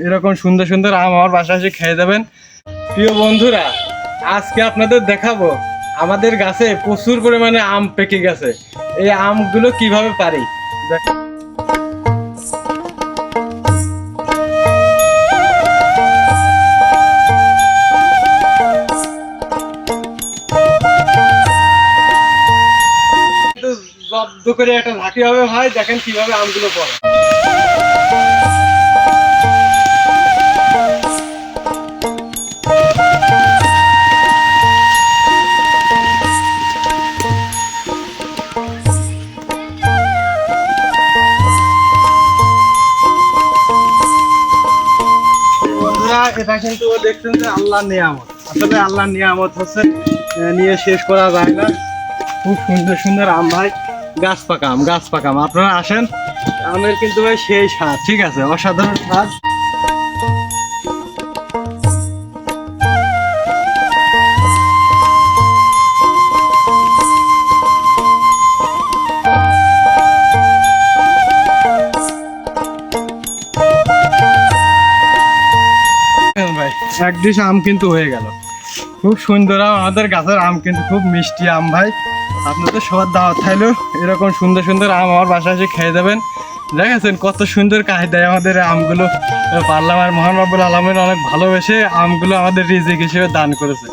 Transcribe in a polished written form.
এরকম সুন্দর সুন্দর আম আমার বাসায় এসে খেয়ে যাবেন। প্রিয় বন্ধুরা, আজকে আপনাদের দেখাবো আমাদের গাছে প্রচুর পরিমাণে আম পেকে গেছে। এই আমগুলো কিভাবে পারি জব্দ করে একটা ঝাঁকি হবে ভাই, দেখেন কিভাবে আমগুলো পড়ে। বন্ধুরা, এটা কিন্তু দেখছেন যে আল্লাহর নিয়ামত। আসলে আল্লাহর নিয়ামত হচ্ছে নিয়ে শেষ করা যায় না। খুব সুন্দর সুন্দর আম ভাই, গাছ পাকা আম, গাছ পাকা আম। আপনারা আসেন, আমের কিন্তু ভাই সেই স্বাদ, ঠিক আছে, অসাধারণ স্বাদ। ভাই এক ডিশ আম কিন্তু হয়ে গেল। খুব সুন্দর আম, আমাদের গাছের আম কিন্তু খুব মিষ্টি আম ভাই। আপনাদের সবার দাওয়াত থাইলো, এরকম সুন্দর সুন্দর আম আমার বাসায় এসে খেয়ে যাবেন। দেখেছেন কত সুন্দর কাজ দেয় আমাদের আমগুলো। পারলাম আর মহান রব্বুল আলামিন অনেক ভালোবেসে আমগুলো আমাদের রিজিক হিসেবে দান করেছে।